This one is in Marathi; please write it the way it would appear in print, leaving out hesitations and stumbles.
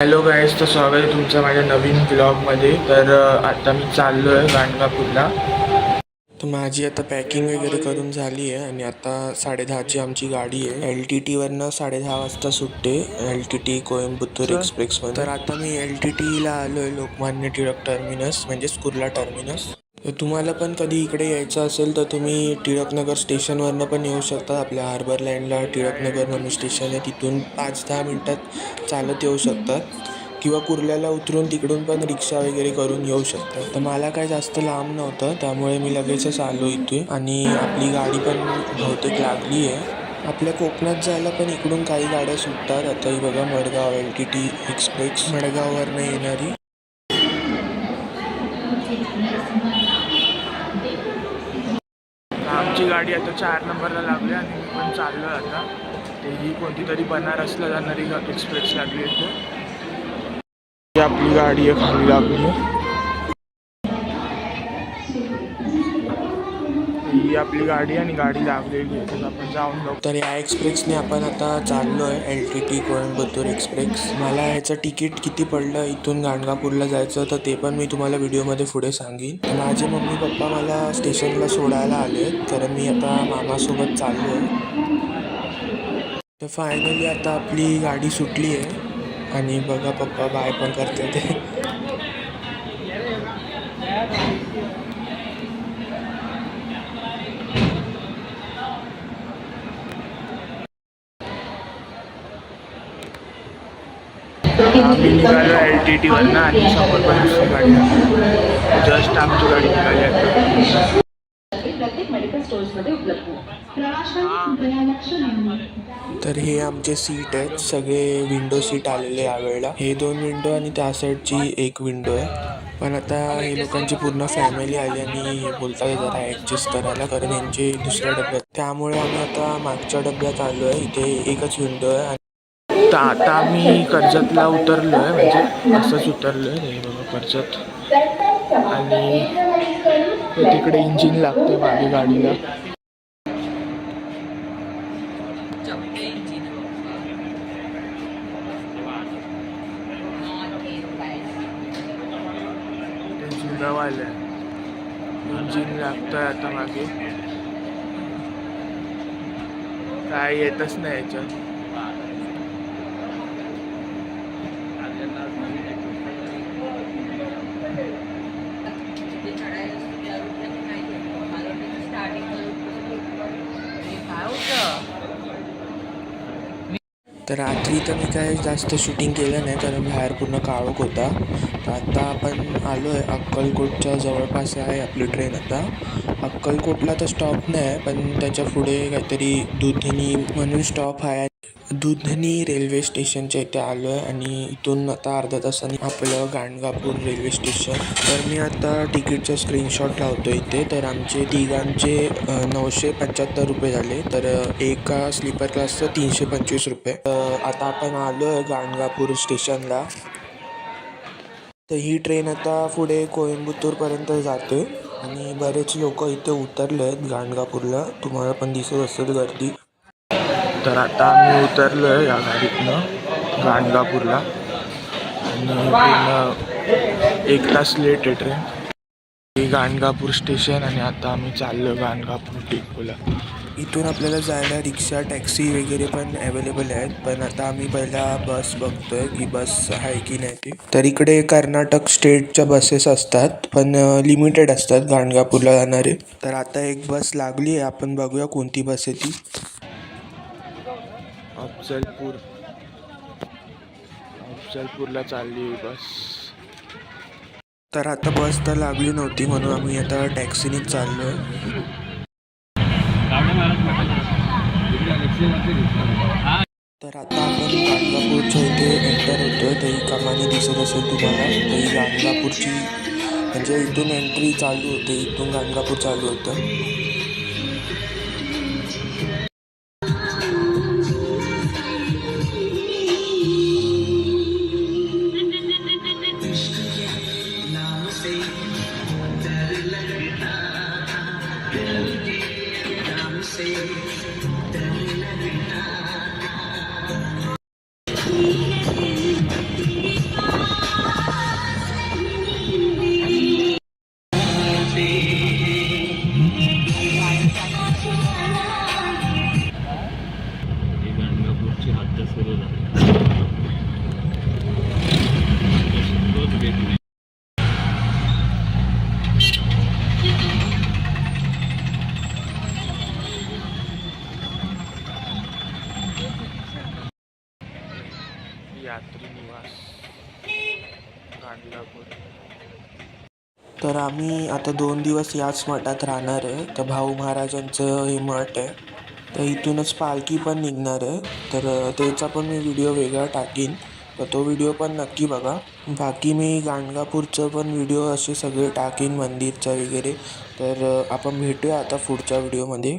हॅलो गाईज, तर स्वागत आहे तुमचं माझ्या नवीन ब्लॉगमध्ये. तर आता मी चाललो आहे गाणगापूरला. तर माझी आता पॅकिंग वगैरे करून झाली आहे आणि आता 10:30ची आमची गाडी आहे. LTTवरनं 10:30 वाजता सुटते, LTT कोइंबतूर एक्सप्रेसमध्ये. तर आता मी LTTला आलो आहे, लोकमान्य टिळक टर्मिनस म्हणजेच कुर्ला टर्मिनस. तर तुम्हाला पण कधी इकडे यायचं असेल तर तुम्ही टिळकनगर स्टेशनवरनं पण येऊ शकता. आपल्या हार्बर लँडला टिळकनगर म्हणून स्टेशन आहे, तिथून 5-10 मिनटात चालत येऊ शकतात किंवा कुर्ल्याला उतरून तिकडून पण रिक्षा वगैरे करून येऊ शकतात. तर मला काय जास्त लांब नव्हतं, त्यामुळे मी लगेचच आलो इथे आणि आपली गाडी पण बहुतेक लागली आहे. आपल्या कोकणात जायला पण इकडून काही गाड्या सुटतात. आता ही बघा, मडगाव LTT एक्सप्रेस मडगाववरनं येणारी. आमची गाडी आता 4 नंबरला लागली आणि मी पण चाललो आता. ते ही कोणती तरी बनारसला जाणारी एक्सप्रेस लागली आहे. आपली गाडी आहे खाली लागली. ही आपली गाडी आणि गाडी लागलेली आहे, तर आपण जाऊन बघू. तर या एक्सप्रेसने आपण आता चाललो आहे LTT कोइंबतूर एक्सप्रेस. मला ह्याचं तिकीट किती पडलं इथून गाणगापूरला जायचं तर ते पण मी तुम्हाला व्हिडिओमध्ये पुढे सांगेन. माझे मम्मी पप्पा मला स्टेशनला सोडायला आले, तर मी आता मामासोबत चाललो आहे. तर फायनली आता आपली गाडी सुटली आहे आणि बघा पप्पा बाय पण करते ते. आम्ही निघालो LTTवरनं आणि समोर पण दुसरी गाडी जस्ट आमची गाडी निघाली आता. तर हे आमचे सीट आहेत, सगळे विंडो सीट आलेले यावेळेला. हे 2 विंडो आणि त्या साईडची 1 विंडो आहे. पण आता हे लोकांची पूर्ण फॅमिली आली आणि बोलतात जरा ॲडजस्ट करायला, कारण यांचे दुसऱ्या डब्यात, त्यामुळे आम्ही आता मागच्या डब्यात आलो आहे. इथे एकच विंडो आहे. तर आता आम्ही कर्जतला उतरलो आहे, म्हणजे असंच उतरलो आहे. हे बघा कर्जत, आणि तिकडे इंजिन लागते मागे गाडीला. जुनावालं इंजिन लागतंय आता मागे, काय येतच नाही याच्यात. तर रात्री तर मी काय जास्त शूटिंग केलं नाही, कारण बाहेर पूर्ण काळोख होता. तर आता आपण आलो आहे अक्कलकोटच्या जवळपास आहे आपली ट्रेन. आता अक्कलकोटला तर स्टॉप नाही आहे, पण त्याच्या पुढे काहीतरी दुधनी म्हणून स्टॉप आहे. दुधनी रेल्वे स्टेशनच्या इथे आलो आहे आणि इथून आता अर्ध्या तासाने आपलं गाणगापूर रेल्वे स्टेशन. तर मी आता तिकीटचा स्क्रीनशॉट लावतो इथे. तर आमचे तिघांचे 975 रुपये झाले, तर एका स्लीपर क्लासचं 325 रुपये. आता आपण आलो आहे गाणगापूर स्टेशनला. तर ही ट्रेन आता पुढे कोइंबतूरपर्यंत जाते आणि बरेच लोक इथे उतरले आहेत गाणगापूरला. तुम्हाला पण दिसत असेल गर्दी. तर आता आम्ही उतरलो आहे या गाडीतनं गाणगापूरला आणि पूर्ण 1 तास लेट आहे ट्रेन. हे गाणगापूर स्टेशन आणि आता आम्ही चाललो गाणगापूर डिपोला. इथून आपल्याला जायला रिक्षा, टॅक्सी वगैरे पण अवेलेबल आहेत, पण आता आम्ही पहिला बस बघतोय की बस आहे की नाही ते. तर इकडे कर्नाटक स्टेटच्या बसेस असतात, पण लिमिटेड असतात गाणगापूरला जाणारे. तर आता एक बस लागली आहे, आपण बघूया कोणती बस आहे ती. अफजलपूरला चालली आहे बस. तर आता बस तर लागली नव्हती म्हणून आम्ही आता टॅक्सीनेच चाललो आहे. तर आता आपण गाणगापूरच्या इथे एंटर होतोय. तर ही कमानी दिसत असेल तुम्हाला, तर ही गाणगापूरची, म्हणजे इथून एंट्री चालू होते, इथून गाणगापूर चालू होतं. यात्री निवास गाणगापूर. तर आम्ही आता 2 दिवस याच मठात राहणार आहे. तर भाऊ महाराजांचं हे मठ आहे. तर इथूनच पालखी पण निघणार आहे. तर त्याचा पण मी व्हिडिओ वेगळा टाकीन, तर तो व्हिडिओ पण नक्की बघा. बाकी मी गाणगापूरचं पण व्हिडिओ असे सगळे टाकीन, मंदिरचं वगैरे. तर आपण भेटूया आता पुढच्या व्हिडिओमध्ये.